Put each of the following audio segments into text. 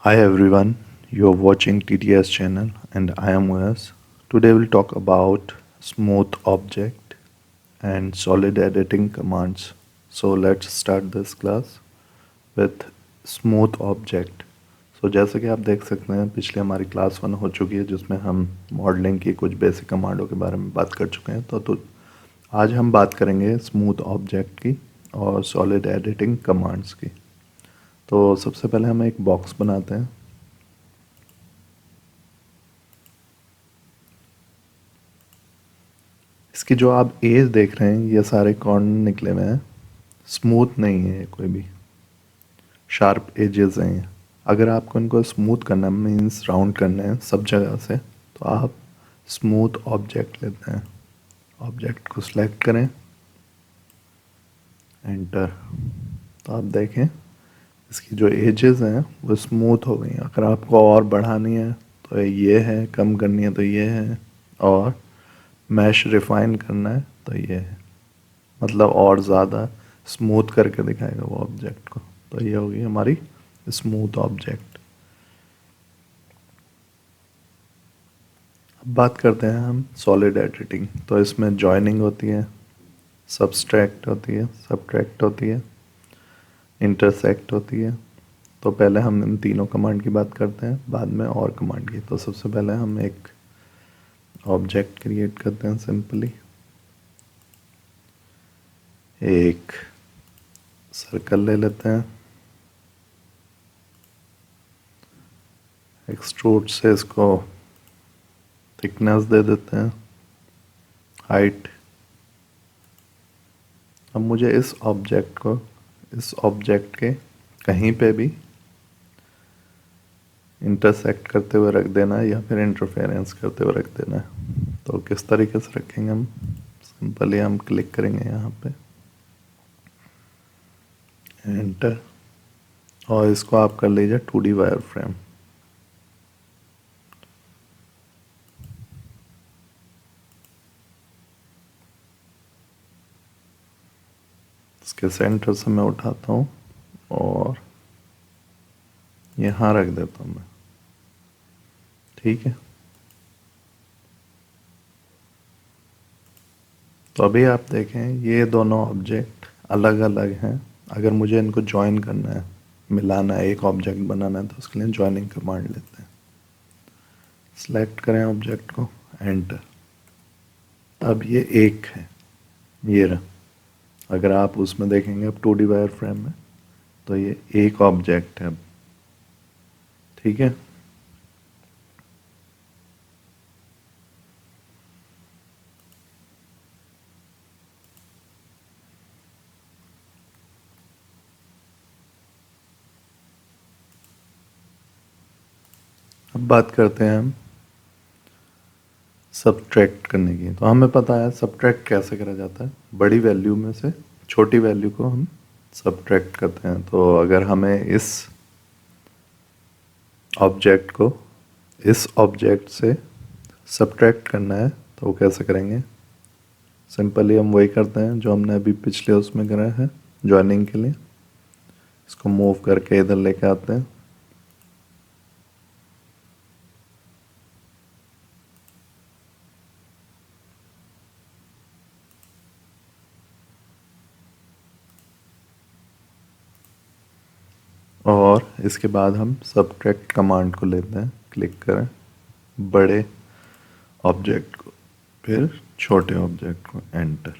Hi everyone, you're watching TTS channel and I am Wes. Today we'll talk about smooth object and solid editing commands. So let's start this class with smooth object. So जैसे कि आप देख सकते हैं पिछले हमारी class 1 हो चुकी है जिसमें हम मॉडलिंग की कुछ बेसिक कमांडों के बारे में बात कर चुके हैं तो आज हम बात करेंगे स्मूथ ऑब्जेक्ट की और सॉलिड एडिटिंग कमांड्स की। तो सबसे पहले हम एक बॉक्स बनाते हैं। इसकी जो आप एज देख रहे हैं ये सारे कॉर्नर निकले हुए हैं, स्मूथ नहीं है ये कोई भी, शार्प एजेस हैं ये। अगर आपको इनको स्मूथ करना मीन्स राउंड करना है सब जगह से तो आप स्मूथ ऑब्जेक्ट लेते हैं। ऑब्जेक्ट को सिलेक्ट करें, एंटर। तो आप देखें इसकी जो एजेस हैं वो स्मूथ हो गई। अगर आपको और बढ़ानी है तो ये है, कम करनी है तो ये है, और मैश रिफाइन करना है तो ये है, मतलब और ज़्यादा स्मूथ करके दिखाएगा वो ऑब्जेक्ट को। तो ये होगी हमारी स्मूथ ऑब्जेक्ट। अब बात करते हैं हम सॉलिड एडिटिंग। तो इसमें जॉइनिंग होती है, सब्सट्रैक्ट होती है, सबट्रैक्ट होती है, इंटरसेक्ट होती है। तो पहले हम इन तीनों कमांड की बात करते हैं, बाद में और कमांड की। तो सबसे पहले हम एक ऑब्जेक्ट क्रिएट करते हैं सिंपली। एक सर्कल ले लेते हैं, एक्सट्रूड से इसको थिकनेस दे देते हैं, हाइट। अब मुझे इस ऑब्जेक्ट के कहीं पे भी इंटरसेक्ट करते हुए रख देना है या फिर इंटरफेरेंस करते हुए रख देना है। तो किस तरीके से रखेंगे हम? सिंपली हम क्लिक करेंगे यहाँ पे, एंटर, और इसको आप कर लीजिए 2D वायर फ्रेम। इसके सेंटर से मैं उठाता हूँ और यहाँ रख देता हूँ मैं। ठीक है, तो अभी आप देखें ये दोनों ऑब्जेक्ट अलग अलग हैं। अगर मुझे इनको ज्वाइन करना है, मिलाना है, एक ऑब्जेक्ट बनाना है, तो उसके लिए ज्वाइनिंग कमांड लेते हैं। सेलेक्ट करें ऑब्जेक्ट को, एंटर। अब ये एक है, ये रहा। अगर आप उसमें देखेंगे अब 2D वायर फ्रेम में तो ये एक ऑब्जेक्ट है अब। ठीक है, अब बात करते हैं हम सब्ट्रैक्ट करने की। तो हमें पता है सब्ट्रैक्ट कैसे करा जाता है, बड़ी वैल्यू में से छोटी वैल्यू को हम सब्ट्रैक्ट करते हैं। तो अगर हमें ऑब्जेक्ट को इस ऑब्जेक्ट से सब्ट्रैक्ट करना है तो वो कैसे करेंगे? सिंपली हम वही करते हैं जो हमने अभी पिछले उसमें करा है ज्वाइनिंग के लिए। इसको मूव करके इधर लेके आते हैं, और इसके बाद हम सब्ट्रैक्ट कमांड को लेते हैं, क्लिक करें बड़े ऑब्जेक्ट को, फिर छोटे ऑब्जेक्ट को, एंटर।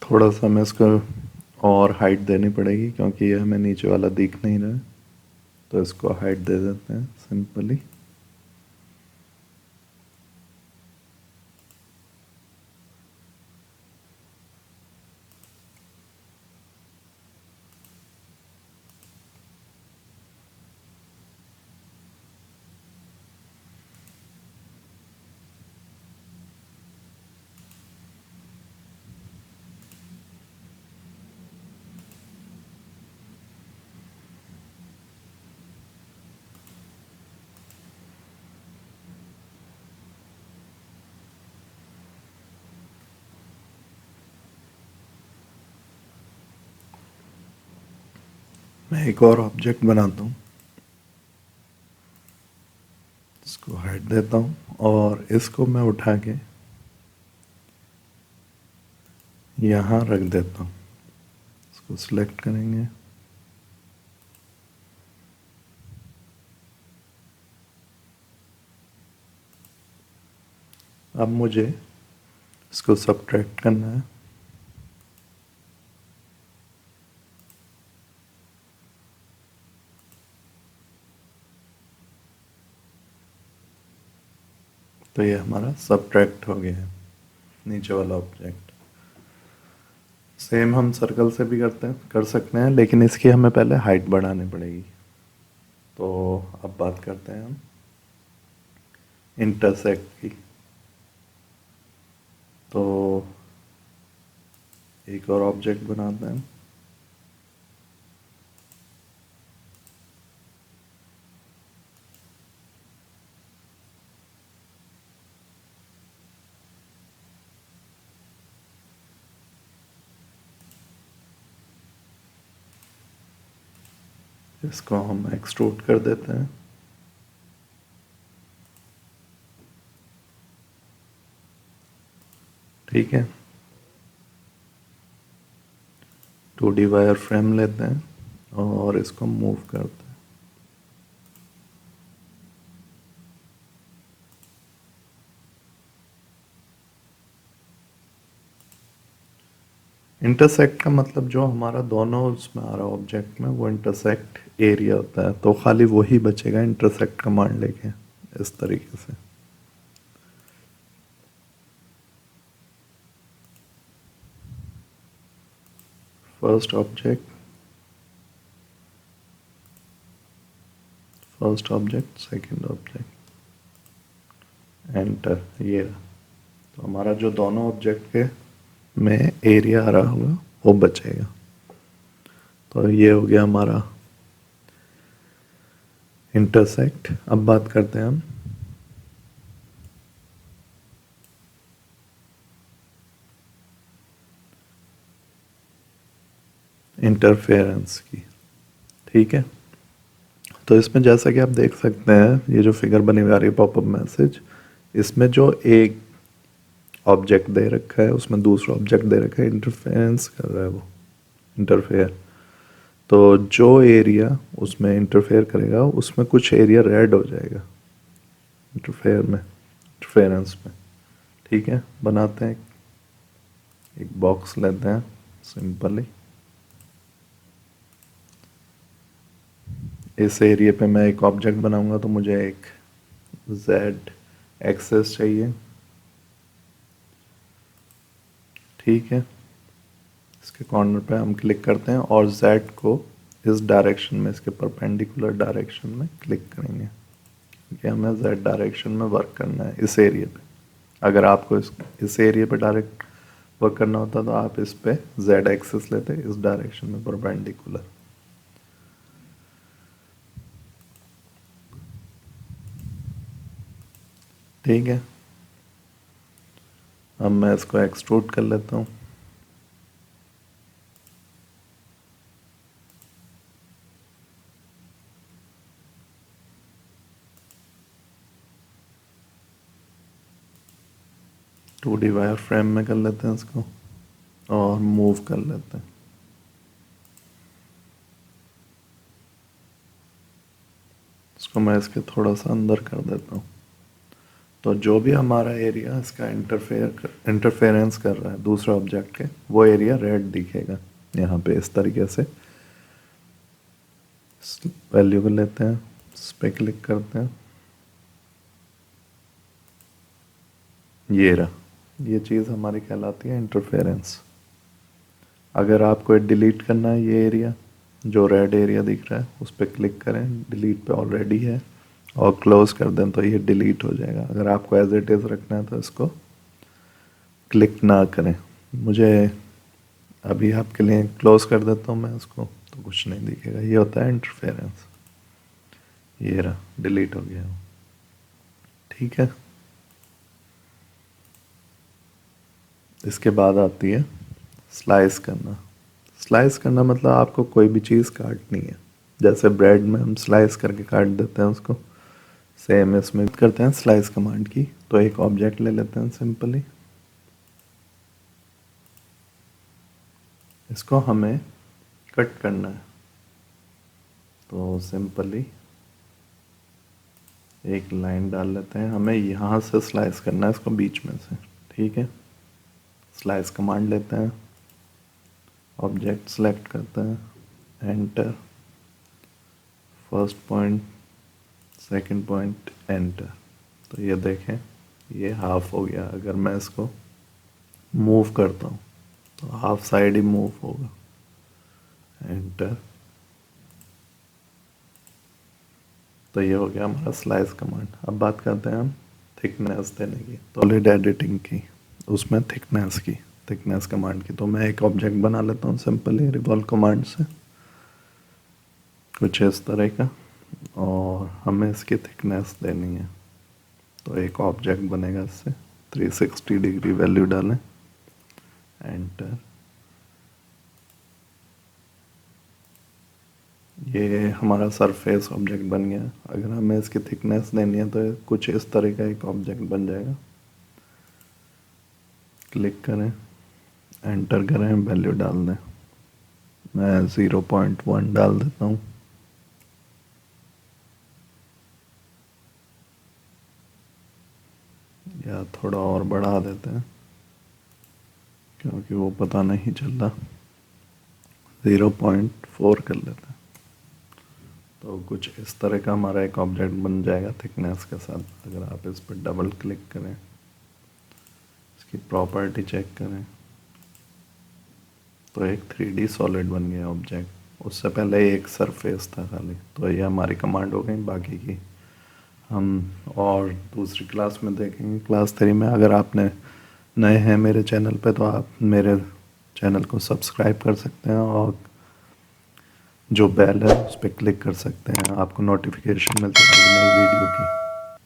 थोड़ा सा हमें इसको और हाइट देनी पड़ेगी क्योंकि ये हमें नीचे वाला दिख नहीं रहा है। तो इसको हाइट दे देते हैं सिंपली। मैं एक और ऑब्जेक्ट बनाता हूँ, इसको हाइड देता हूँ और इसको मैं उठा के यहाँ रख देता हूँ। इसको सिलेक्ट करेंगे, अब मुझे इसको सब्ट्रैक्ट करना है। तो ये हमारा सब्ट्रैक्ट हो गया है नीचे वाला ऑब्जेक्ट। सेम हम सर्कल से भी कर सकते हैं, लेकिन इसकी हमें पहले हाइट बढ़ानी पड़ेगी। तो अब बात करते हैं हम इंटरसेक्ट की। तो एक और ऑब्जेक्ट बनाते हैं। इसको हम एक्सट्रूड कर देते हैं। ठीक है, 2D वायर फ्रेम लेते हैं और इसको मूव करते हैं। इंटरसेक्ट का मतलब जो हमारा दोनों उसमें आ रहा है ऑब्जेक्ट में, वो इंटरसेक्ट एरिया होता है। तो खाली वही बचेगा इंटरसेक्ट कमांड लेके, इस तरीके से। First object, first object, second object, enter, ये रहा। तो हमारा जो दोनों ऑब्जेक्ट के में एरिया आ रहा होगा वो बचेगा। तो ये हो गया हमारा इंटरसेक्ट। अब बात करते हैं हम इंटरफेरेंस की। ठीक है, तो इसमें जैसा कि आप देख सकते हैं, ये जो फिगर बनी हुई आ रही है पॉपअप मैसेज, इसमें जो एक ऑब्जेक्ट दे रखा है उसमें दूसरा ऑब्जेक्ट दे रखा है, इंटरफेरेंस कर रहा है वो, इंटरफेयर। तो जो एरिया उसमें इंटरफेयर करेगा उसमें कुछ एरिया रेड हो जाएगा इंटरफेयर में, इंटरफेरेंस में। ठीक है, बनाते हैं, एक बॉक्स लेते हैं सिंपली। इस एरिया पे मैं एक ऑब्जेक्ट बनाऊंगा, तो मुझे एक जेड एक्सेस चाहिए। ठीक है, इसके कॉर्नर पे हम क्लिक करते हैं और जेड को इस डायरेक्शन में, इसके परपेंडिकुलर डायरेक्शन में क्लिक करेंगे, क्योंकि हमें जेड डायरेक्शन में वर्क करना है इस एरिया पे। अगर आपको इस एरिया पे डायरेक्ट वर्क करना होता तो आप इस पे जेड एक्सेस लेते, इस डायरेक्शन में परपेंडिकुलर। ठीक है, अब मैं इसको एक्सट्रूड कर लेता हूँ। टू डी वायर फ्रेम में कर लेते हैं इसको और मूव कर लेते हैं। इसको मैं इसके थोड़ा सा अंदर कर देता हूँ। तो जो भी हमारा एरिया इसका इंटरफेरेंस कर रहा है दूसरे ऑब्जेक्ट के, वो एरिया रेड दिखेगा यहाँ पे इस तरीके से। वैल्यू को लेते हैं, इस पर क्लिक करते हैं, ये रहा, ये चीज़ हमारी कहलाती है इंटरफेरेंस। अगर आपको डिलीट करना है ये एरिया, जो रेड एरिया दिख रहा है उस पर क्लिक करें, डिलीट पे ऑलरेडी है, और क्लोज कर दें तो ये डिलीट हो जाएगा। अगर आपको एज इट इज़ रखना है तो इसको क्लिक ना करें। मुझे अभी आपके लिए क्लोज कर देता हूँ मैं इसको, तो कुछ नहीं दिखेगा। ये होता है इंटरफेरेंस। ये रहा, डिलीट हो गया। ठीक है, इसके बाद आती है स्लाइस करना। स्लाइस करना मतलब आपको कोई भी चीज़ काटनी है, जैसे ब्रेड में हम स्लाइस करके काट देते हैं उसको, सेम इसमें करते हैं स्लाइस कमांड की। तो एक ऑब्जेक्ट ले लेते हैं सिंपली, इसको हमें कट करना है। तो सिंपली एक लाइन डाल लेते हैं, हमें यहाँ से स्लाइस करना है इसको बीच में से, ठीक है। स्लाइस कमांड लेते हैं, ऑब्जेक्ट सेलेक्ट करते हैं, enter, first point, second point, enter. तो ये देखें ये हाफ हो गया। अगर मैं इसको मूव करता हूँ तो हाफ साइड ही मूव होगा, एंटर। तो ये हो गया हमारा स्लाइस कमांड। अब बात करते हैं हम थिकनेस देने की, सॉलिड एडिटिंग की, उसमें थिकनेस कमांड की। तो मैं एक ऑब्जेक्ट बना लेता हूँ सिंपली रिवॉल्व कमांड से, कुछ इस तरह का, और हमें इसकी थिकनेस देनी है। तो एक ऑब्जेक्ट बनेगा इससे, 360 डिग्री वैल्यू डालें, एंटर। ये हमारा सरफेस ऑब्जेक्ट बन गया। अगर हमें इसकी थिकनेस देनी है तो कुछ इस तरह का एक ऑब्जेक्ट बन जाएगा। क्लिक करें, एंटर करें, वैल्यू डाल दें, मैं 0.1 डाल देता हूँ। या थोड़ा और बढ़ा देते हैं क्योंकि वो पता नहीं चल रहा, 0.4 कर लेते हैं। तो कुछ इस तरह का हमारा एक ऑब्जेक्ट बन जाएगा थिकनेस के साथ। अगर आप इस पर डबल क्लिक करें, इसकी प्रॉपर्टी चेक करें, तो एक 3D सॉलिड बन गया ऑब्जेक्ट। उससे पहले एक सरफेस था खाली। तो ये हमारी कमांड हो गई। बाकी की हम और दूसरी क्लास में देखेंगे, क्लास 3 में। अगर आपने नए हैं मेरे चैनल पे तो आप मेरे चैनल को सब्सक्राइब कर सकते हैं और जो बेल है उस पर क्लिक कर सकते हैं, आपको नोटिफिकेशन मिलती है नई वीडियो की।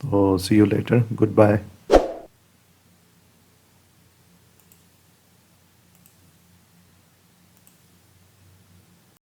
तो सी यू लेटर, गुड बाय।